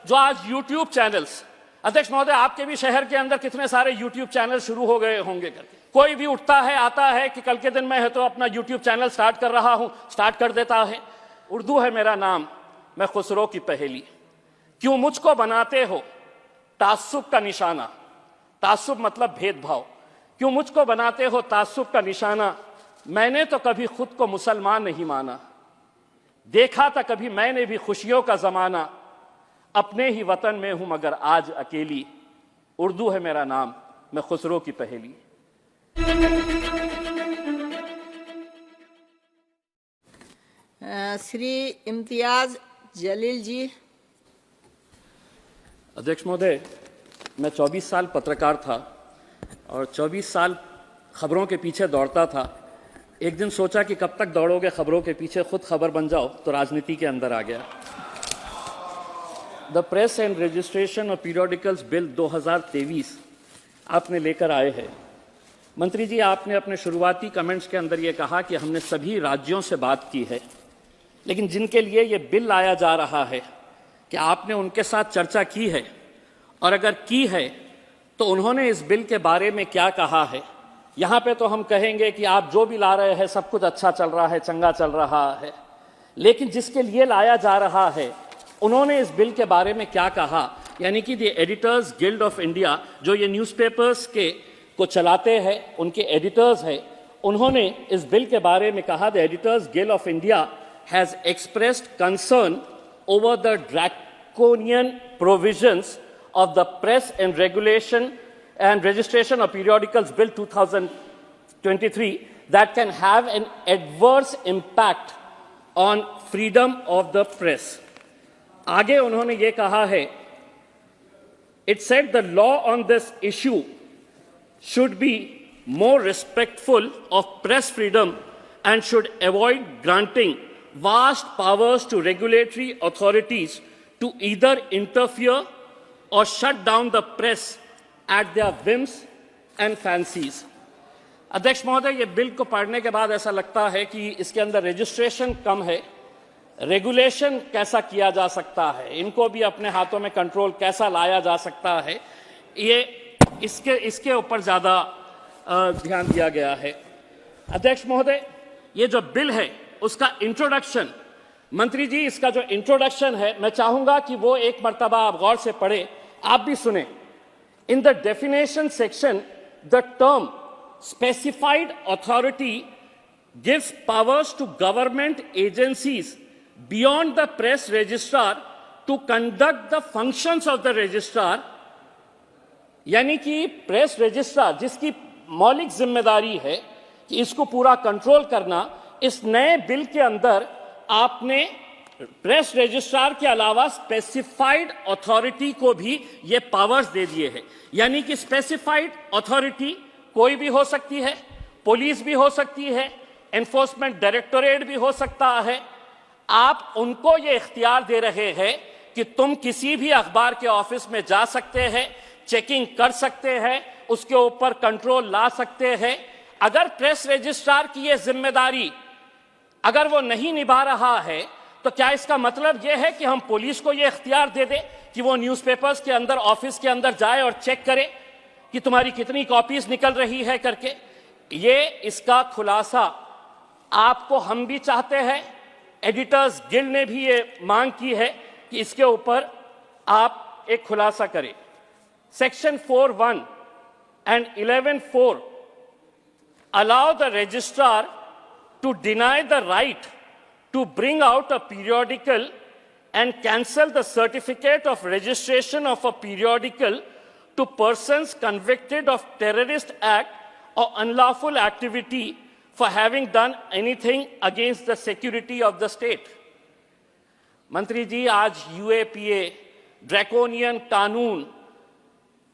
जो आज YouTube channels, अध्यक्ष महोदय आपके भी शहर के अंदर कितने सारे यूट्यूब चैनल शुरू हो गए होंगे करके, कोई भी उठता है आता है कि कल के दिन मैं है तो अपना यूट्यूब चैनल स्टार्ट कर रहा हूं, स्टार्ट कर देता है। उर्दू है मेरा नाम, मैं खुसरो की पहेली, क्यों मुझको बनाते हो तासुब का निशाना। तासुब मतलब भेदभाव। क्यों मुझको बनाते हो तासुब का निशाना, मैंने तो कभी खुद को मुसलमान नहीं माना। देखा था कभी मैंने भी खुशियों का जमाना, अपने ही वतन में हूं मगर आज अकेली। उर्दू है मेरा नाम, मैं खुसरो की पहेली। श्री इम्तियाज जलील जी। अध्यक्ष महोदय, मैं 24 साल पत्रकार था और 24 साल खबरों के पीछे दौड़ता था। एक दिन सोचा कि कब तक दौड़ोगे खबरों के पीछे, खुद खबर बन जाओ, तो राजनीति के अंदर आ गया। The press and registration of periodicals bill 2023 आपने लेकर आए हैं। मंत्री जी, आपने अपने शुरुआती कमेंट्स के अंदर ये कहा कि हमने सभी राज्यों से बात की है, लेकिन जिनके लिए ये बिल लाया जा रहा है, कि आपने उनके साथ चर्चा की है, और अगर की है तो उन्होंने इस बिल के बारे में क्या कहा है। यहाँ पे तो हम कहेंगे कि आप जो भी ला रहे हैं सब कुछ अच्छा चल रहा है, चंगा चल रहा है, लेकिन जिसके लिए लाया जा रहा है उन्होंने इस बिल के बारे में क्या कहा। यानी कि the editors guild of India, जो ये न्यूज़पेपर्स के को चलाते हैं, उनके एडिटर्स हैं, उन्होंने इस बिल के बारे में कहा, the editors guild of India has expressed concern over the draconian provisions of the Press and Regulation and Registration of Periodicals Bill 2023 that can have an adverse impact on freedom of the press. आगे उन्होंने ये कहा है, it said the law on this issue should be more respectful of press freedom and should avoid granting vast powers to regulatory authorities to either interfere or shut down the press at their whims and fancies. अध्यक्ष महोदय, ये bill को पढ़ने के बाद ऐसा लगता है कि इसके अंदर रजिस्ट्रेशन कम है, रेगुलेशन कैसा किया जा सकता है, इनको भी अपने हाथों में कंट्रोल कैसा लाया जा सकता है, ये इसके ऊपर ज़्यादा ध्यान दिया गया है। अध्यक्ष महोदय, ये जो बिल है उसका इंट्रोडक्शन, मंत्री जी इसका जो इंट्रोडक्शन है, मैं चाहूंगा कि वो एक मर्तबा आप गौर से पढ़े, आप भी सुने। In the definition section, the term specified authority gives powers to government agencies beyond the press registrar to conduct the functions of the registrar. यानी कि प्रेस रजिस्ट्रार जिसकी मौलिक जिम्मेदारी है कि इसको पूरा कंट्रोल करना, इस नए बिल के अंदर आपने प्रेस रजिस्ट्रार के अलावा स्पेसिफाइड अथॉरिटी को भी ये पावर्स दे दिए हैं। यानी कि स्पेसिफाइड अथॉरिटी कोई भी हो सकती है, पुलिस भी हो सकती है, एनफोर्समेंट डायरेक्टोरेट भी हो सकता है। आप उनको ये इख्तियार दे रहे हैं कि तुम किसी भी अखबार के ऑफिस में जा सकते हैं, चेकिंग कर सकते हैं, उसके ऊपर कंट्रोल ला सकते हैं। अगर प्रेस रजिस्ट्रार की ये जिम्मेदारी अगर वो नहीं निभा रहा है, तो क्या इसका मतलब यह है कि हम पुलिस को यह इख्तियार दे दें कि वो न्यूज़पेपर्स के अंदर, ऑफिस के अंदर जाए और चेक करे कि तुम्हारी कितनी कॉपीज निकल रही है करके। ये इसका खुलासा आपको हम भी चाहते हैं, एडिटर्स गिल्ड ने भी ये मांग की है कि इसके ऊपर आप एक खुलासा करें। Section 4(1) and 11(4) allow the registrar to deny the right to bring out a periodical and cancel the certificate of registration of a periodical to persons convicted of terrorist act or unlawful activity for having done anything against the security of the state. मंत्री जी, आज UAPA draconian कानून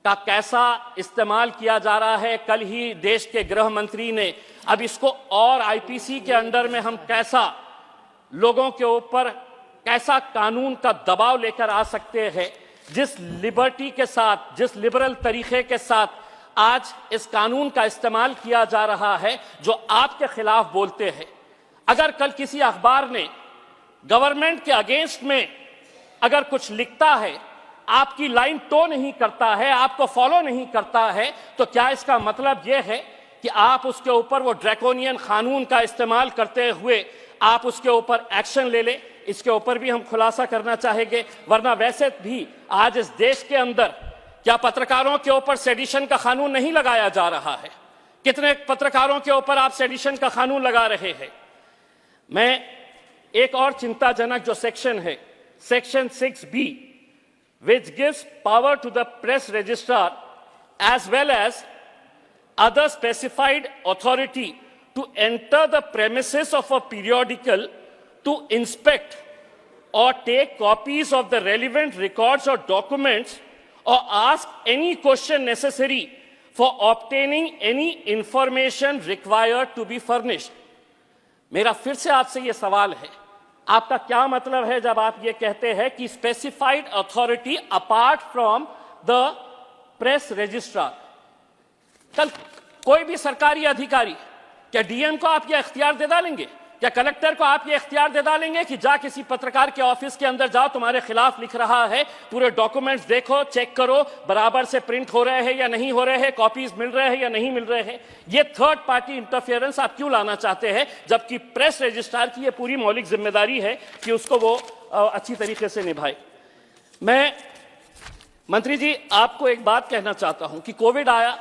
का कैसा इस्तेमाल किया जा रहा है, कल ही देश के गृह मंत्री ने, अब इसको और आईपीसी के अंडर में हम कैसा लोगों के ऊपर कैसा कानून का दबाव लेकर आ सकते हैं। जिस लिबर्टी के साथ, जिस लिबरल तरीके के साथ आज इस कानून का इस्तेमाल किया जा रहा है, जो आपके खिलाफ बोलते हैं। अगर कल किसी अखबार ने गवर्नमेंट के अगेंस्ट में अगर कुछ लिखता है आपकी लाइन टो नहीं करता है, आपको फॉलो नहीं करता है, तो क्या इसका मतलब यह है कि आप उसके ऊपर वो ड्रैकोनियन कानून का इस्तेमाल करते हुए आप उसके ऊपर एक्शन ले ले? इसके ऊपर भी हम खुलासा करना चाहेंगे। वरना वैसे भी आज इस देश के अंदर क्या पत्रकारों के ऊपर सेडिशन का कानून नहीं लगाया जा रहा है? कितने पत्रकारों के ऊपर आप सेडिशन का कानून लगा रहे हैं? मैं एक और चिंताजनक जो सेक्शन है, section 6B, which gives power to the press registrar as well as other specified authority to enter the premises of a periodical to inspect or take copies of the relevant records or documents or ask any question necessary for obtaining any information required to be furnished. मेरा फिर से आपसे ये सवाल है, आपका क्या मतलब है जब आप ये कहते हैं कि specified authority apart from the press registrar? कल कोई भी सरकारी अधिकारी, क्या डीएम को आप ये इख्तियार दे डालेंगे? क्या कलेक्टर को आप ये इख्तियार दे डालेंगे कि जा किसी पत्रकार के ऑफिस के अंदर जाओ, तुम्हारे खिलाफ लिख रहा है, पूरे डॉक्यूमेंट्स देखो, चेक करो, बराबर से प्रिंट हो रहे हैं या नहीं हो रहे हैं, कॉपीज मिल रहे हैं या नहीं मिल रहे हैं? ये थर्ड पार्टी इंटरफेरेंस आप क्यों लाना चाहते हैं, जबकि प्रेस रजिस्ट्रार की ये पूरी मौलिक जिम्मेदारी है कि उसको वो अच्छी तरीके से निभाए। मैं मंत्री जी आपको एक बात कहना चाहता हूं कि कोविड आया,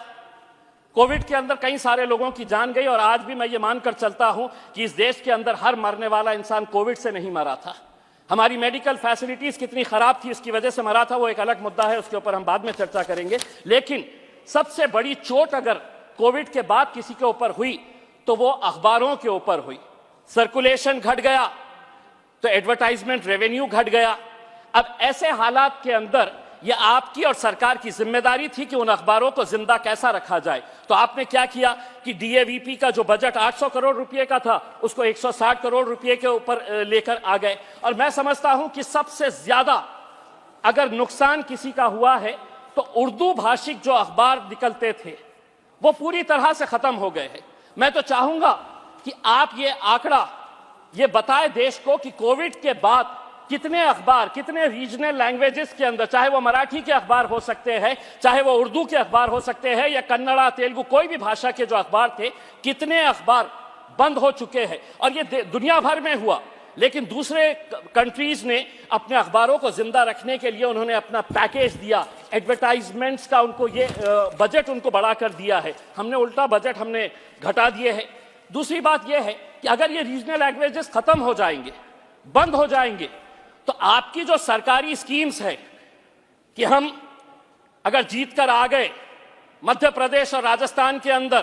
कोविड के अंदर कई सारे लोगों की जान गई, और आज भी मैं ये मानकर चलता हूं कि इस देश के अंदर हर मरने वाला इंसान कोविड से नहीं मरा था। हमारी मेडिकल फैसिलिटीज कितनी खराब थी, इसकी वजह से मरा था, वो एक अलग मुद्दा है, उसके ऊपर हम बाद में चर्चा करेंगे। लेकिन सबसे बड़ी चोट अगर कोविड के बाद किसी के ऊपर हुई तो वो अखबारों के ऊपर हुई। सर्कुलेशन घट गया तो एडवर्टाइजमेंट रेवेन्यू घट गया। अब ऐसे हालात के अंदर ये आपकी और सरकार की जिम्मेदारी थी कि उन अखबारों को जिंदा कैसा रखा जाए। तो आपने क्या किया कि डीएवीपी का जो बजट 800 करोड़ रुपए का था उसको 160 करोड़ रुपए के ऊपर लेकर आ गए। और मैं समझता हूं कि सबसे ज्यादा अगर नुकसान किसी का हुआ है तो उर्दू भाषिक जो अखबार निकलते थे वो पूरी तरह से खत्म हो गए हैं। मैं तो चाहूंगा कि आप ये आंकड़ा ये बताए देश को कि कोविड के बाद कितने अखबार, कितने रीजनल लैंग्वेजेस के अंदर, चाहे वो मराठी के अखबार हो सकते हैं, चाहे वो उर्दू के अखबार हो सकते हैं, या कन्नड़ा, तेलुगु, कोई भी भाषा के जो अखबार थे, कितने अखबार बंद हो चुके हैं। और ये दुनिया भर में हुआ, लेकिन दूसरे कंट्रीज ने अपने अखबारों को जिंदा रखने के लिए उन्होंने अपना पैकेज दिया, एडवर्टाइजमेंट्स का उनको ये बजट उनको बढ़ा कर दिया है। हमने उल्टा बजट हमने घटा दिए है। दूसरी बात यह है कि अगर ये रीजनल लैंग्वेजेस खत्म हो जाएंगे, बंद हो जाएंगे, तो आपकी जो सरकारी स्कीम्स है कि हम अगर जीत कर आ गए मध्य प्रदेश और राजस्थान के अंदर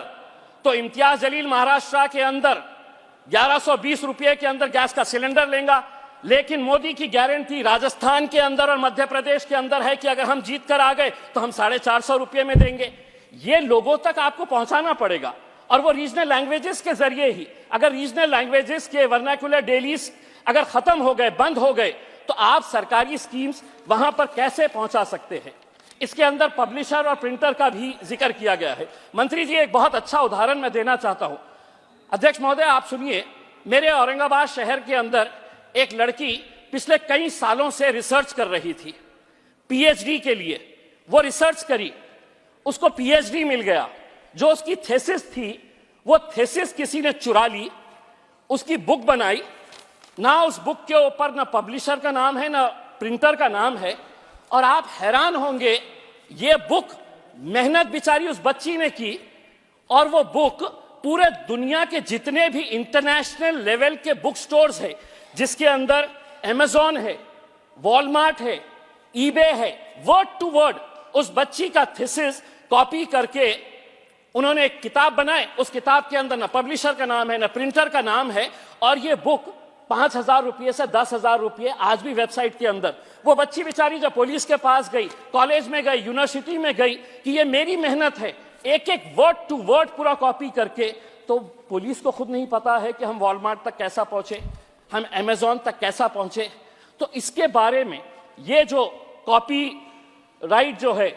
तो इम्तियाज जलील महाराष्ट्र के अंदर 1120 रुपए के अंदर गैस का सिलेंडर लेगा, लेकिन मोदी की गारंटी राजस्थान के अंदर और मध्य प्रदेश के अंदर है कि अगर हम जीत कर आ गए तो हम 450 रुपए में देंगे। ये लोगों तक आपको पहुंचाना पड़ेगा, और वो रीजनल लैंग्वेजेस के जरिए ही। अगर रीजनल लैंग्वेजेस के वर्नाकुलर डेलीज अगर खत्म हो गए, बंद हो गए, तो आप सरकारी स्कीम्स वहां पर कैसे पहुंचा सकते हैं? इसके अंदर पब्लिशर और प्रिंटर का भी जिक्र किया गया है। मंत्री जी एक बहुत अच्छा उदाहरण मैं देना चाहता हूं। अध्यक्ष महोदय आप सुनिए, मेरे औरंगाबाद शहर के अंदर एक लड़की पिछले कई सालों से रिसर्च कर रही थी पीएचडी के लिए। वो रिसर्च करी, उसको पीएचडी मिल गया। जो उसकी थेसिस थी वो थेसिस किसी ने चुरा ली, उसकी बुक बनाई, ना उस बुक के ऊपर ना पब्लिशर का नाम है ना प्रिंटर का नाम है। और आप हैरान होंगे, ये बुक मेहनत बेचारी उस बच्ची ने की, और वो बुक पूरे दुनिया के जितने भी इंटरनेशनल लेवल के बुक स्टोर्स है, जिसके अंदर अमेज़न है, वॉलमार्ट है, ईबे है, वर्ड टू वर्ड उस बच्ची का थीसिस कॉपी करके उन्होंने एक किताब बनाए। उस किताब के अंदर ना पब्लिशर का नाम है ना प्रिंटर का नाम है, और ये बुक 5,000 रुपये से 10,000 रुपये आज भी वेबसाइट के अंदर। वो बच्ची बेचारी जब पुलिस के पास गई, कॉलेज में गई, यूनिवर्सिटी में गई कि ये मेरी मेहनत है, एक एक वर्ड टू वर्ड पूरा कॉपी करके, तो पुलिस को खुद नहीं पता है कि हम वॉलमार्ट तक कैसा पहुंचे, हम अमेज़न तक कैसा पहुंचे। तो इसके बारे में ये जो कॉपी राइट जो है,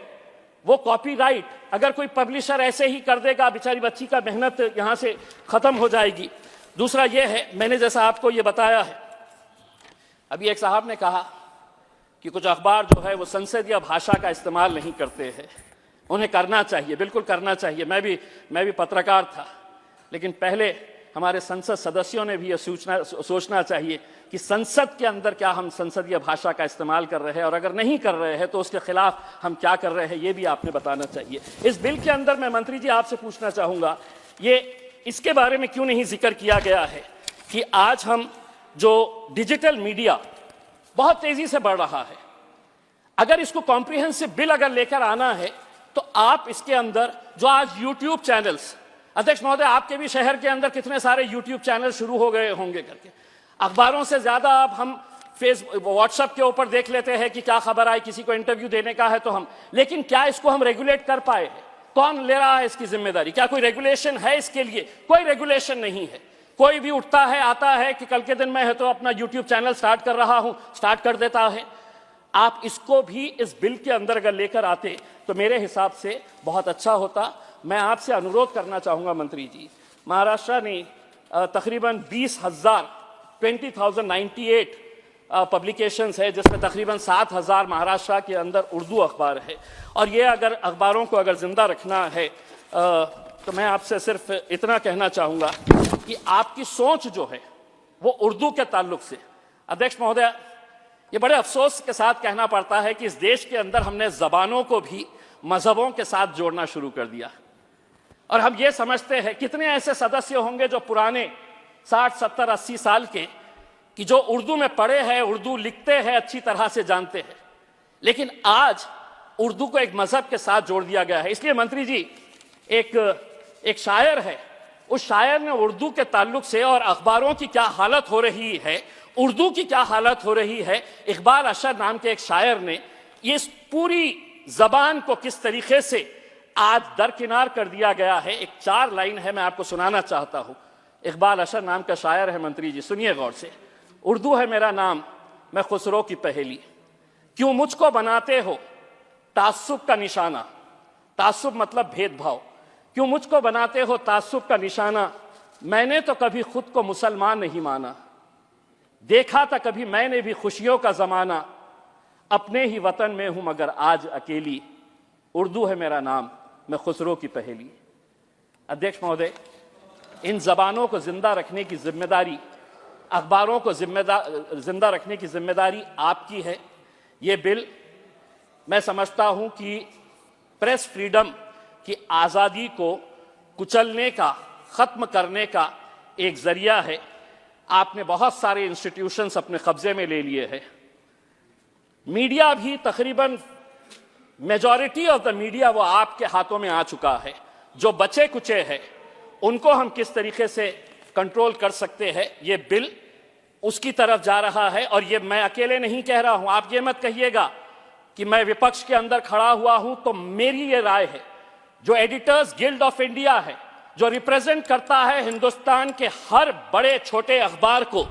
वो कॉपीराइट अगर कोई पब्लिशर ऐसे ही कर देगा, बेचारी बच्ची का मेहनत यहां से खत्म हो जाएगी। दूसरा ये है, मैंने जैसा आपको ये बताया है, अभी एक साहब ने कहा कि कुछ अखबार जो है वो संसदीय भाषा का इस्तेमाल नहीं करते हैं। उन्हें करना चाहिए, बिल्कुल करना चाहिए। मैं भी पत्रकार था, लेकिन पहले हमारे संसद सदस्यों ने भी यह सोचना चाहिए कि संसद के अंदर क्या हम संसदीय भाषा का इस्तेमाल कर रहे हैं, और अगर नहीं कर रहे हैं तो उसके खिलाफ हम क्या कर रहे हैं, ये भी आपने बताना चाहिए। इस बिल के अंदर मैं मंत्री जी आपसे पूछना चाहूँगा, ये इसके बारे में क्यों नहीं जिक्र किया गया है कि आज हम जो डिजिटल मीडिया बहुत तेजी से बढ़ रहा है, अगर इसको कॉम्प्रिहेंसिव बिल अगर लेकर आना है तो आप इसके अंदर जो आज यूट्यूब चैनल्स, अध्यक्ष महोदय आपके भी शहर के अंदर कितने सारे यूट्यूब चैनल शुरू हो गए होंगे करके, अखबारों से ज्यादा अब हम व्हाट्सएप के ऊपर देख लेते हैं कि क्या खबर आई, किसी को इंटरव्यू देने का है तो हम, लेकिन क्या इसको हम रेगुलेट कर पाए हैं? कौन ले रहा है इसकी जिम्मेदारी? क्या कोई रेगुलेशन है इसके लिए? कोई रेगुलेशन नहीं है। कोई भी उठता है, आता है कि कल के दिन मैं है तो अपना यूट्यूब चैनल स्टार्ट कर रहा हूं, स्टार्ट कर देता है। आप इसको भी इस बिल के अंदर अगर लेकर आते तो मेरे हिसाब से बहुत अच्छा होता। मैं आपसे अनुरोध करना चाहूंगा मंत्री जी, महाराष्ट्र ने तकरीबन 20,098 पब्लिकेशंस है, जिसमें तकरीबन 7,000 महाराष्ट्र के अंदर उर्दू अखबार है, और ये अगर अखबारों को अगर जिंदा रखना है तो मैं आपसे सिर्फ इतना कहना चाहूंगा कि आपकी सोच जो है वो उर्दू के ताल्लुक से, अध्यक्ष महोदय ये बड़े अफसोस के साथ कहना पड़ता है कि इस देश के अंदर हमने जबानों को भी मजहबों के साथ जोड़ना शुरू कर दिया, और हम ये समझते हैं कितने ऐसे सदस्य होंगे जो पुराने 60, 70, 80 साल के, कि जो उर्दू में पढ़े हैं, उर्दू लिखते हैं, अच्छी तरह से जानते हैं, लेकिन आज उर्दू को एक मजहब के साथ जोड़ दिया गया है। इसलिए मंत्री जी, एक शायर है, उस शायर ने उर्दू के ताल्लुक से और अखबारों की क्या हालत हो रही है, उर्दू की क्या हालत हो रही है, इकबाल अशर नाम के एक शायर ने इस पूरी जबान को किस तरीके से आज दरकिनार कर दिया गया है। एक 4 लाइन है, मैं आपको सुनाना चाहता हूं। इकबाल अशर नाम का शायर है, मंत्री जी सुनिए गौर से। उर्दू है मेरा नाम, मैं खुसरो की पहेली, क्यों मुझको बनाते हो तासुब का निशाना, तासुब मतलब भेदभाव, क्यों मुझको बनाते हो तासुब का निशाना, मैंने तो कभी खुद को मुसलमान नहीं माना, देखा था कभी मैंने भी खुशियों का जमाना, अपने ही वतन में हूं मगर आज अकेली, उर्दू है मेरा नाम, मैं खुसरो की पहेली। अध्यक्ष महोदय, इन जबानों को जिंदा रखने की जिम्मेदारी, अखबारों को जिंदा रखने की जिम्मेदारी आपकी है। ये बिल मैं समझता हूं कि प्रेस फ्रीडम की आज़ादी को कुचलने का, ख़त्म करने का एक ज़रिया है। आपने बहुत सारे इंस्टीट्यूशंस अपने कब्जे में ले लिए हैं। मीडिया भी तकरीबन मेजॉरिटी ऑफ द मीडिया वो आपके हाथों में आ चुका है। जो बचे कुचे हैं उनको हम किस तरीके से कंट्रोल कर सकते हैं, ये बिल उसकी तरफ जा रहा है। और ये मैं अकेले नहीं कह रहा हूं, आप ये मत कहिएगा कि मैं विपक्ष के अंदर खड़ा हुआ हूं। तो मेरी ये राय है, जो एडिटर्स गिल्ड ऑफ इंडिया है, जो रिप्रेजेंट करता है हिंदुस्तान के हर बड़े छोटे अखबार को,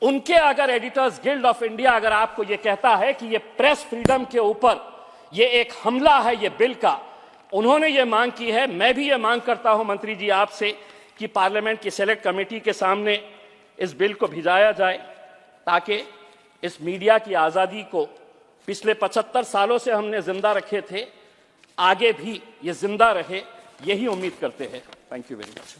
उनके अगर एडिटर्स गिल्ड ऑफ इंडिया अगर आपको ये कहता है कि ये प्रेस फ्रीडम के ऊपर ये एक हमला है ये बिल का, उन्होंने ये मांग की है, मैं भी ये मांग करता हूं मंत्री जी आपसे कि पार्लियामेंट की सेलेक्ट कमेटी के सामने इस बिल को भिजाया जाए, ताकि इस मीडिया की आज़ादी को पिछले 75 सालों से हमने जिंदा रखे थे, आगे भी ये जिंदा रहे, यही उम्मीद करते हैं। Thank you very much.